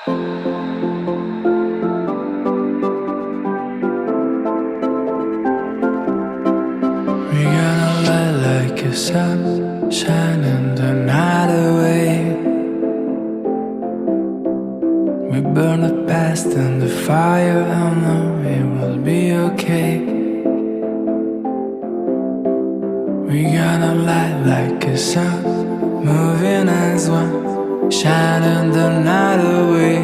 We're gonna light like a sun, shining the night away. We burn the past in the fire, I know it will be okay. We're gonna light like a sun, moving as one, shining the night away.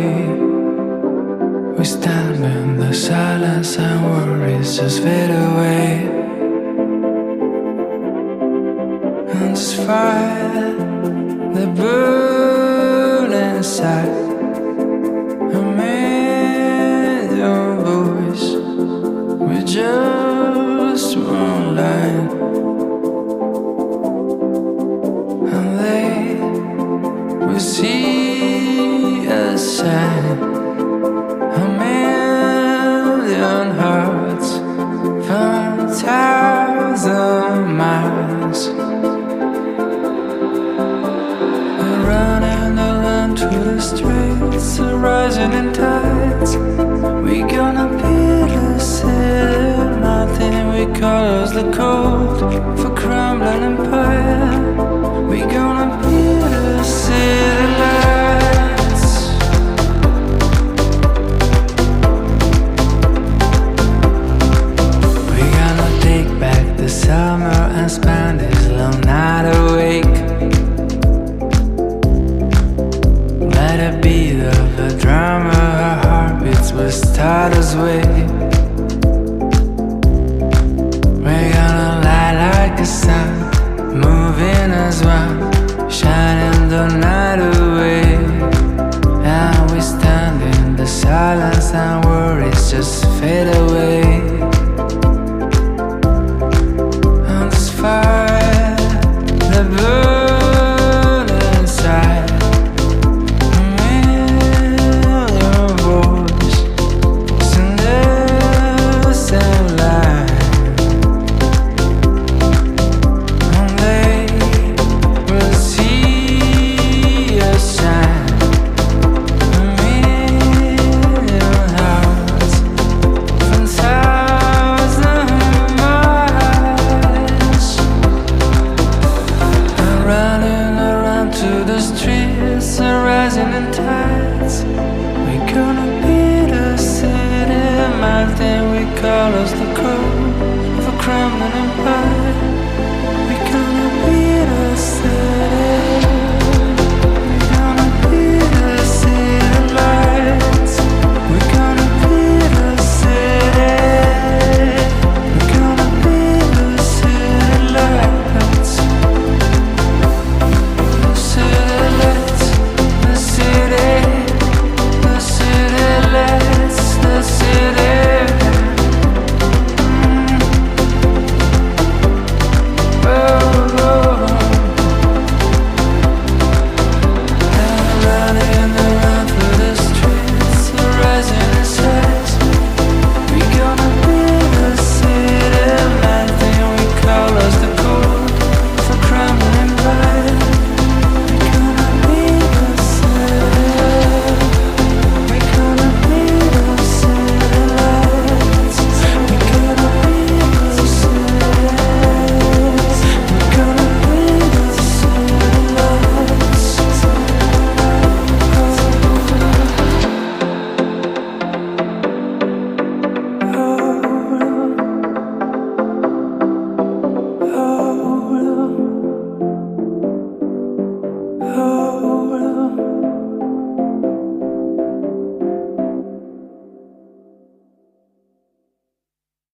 We stand in the silence and worries just fade away. And this fire that burns inside, a million voices with just one line. And they will see us shine, a million hearts from 1,000 miles. We're running along through the streets, rising in tides. We're gonna build a city mountain, we call us the cold for crumbling empire. We're gonna build a city lights. We're gonna take back the summer and spend this long night awake. Let it beat of the drama, our heartbeats will start us way. We're gonna light like a sun, moving as one, shining the night away. And we stand in the silence and worries just fade away. And this fire that burns inside, a million voices in the same line. And they will see us shine, a million hearts from 1,000 miles. And running around to the streets and rising in tides. We're gonna build a city mountain, we call us the cold of a crumbling empire.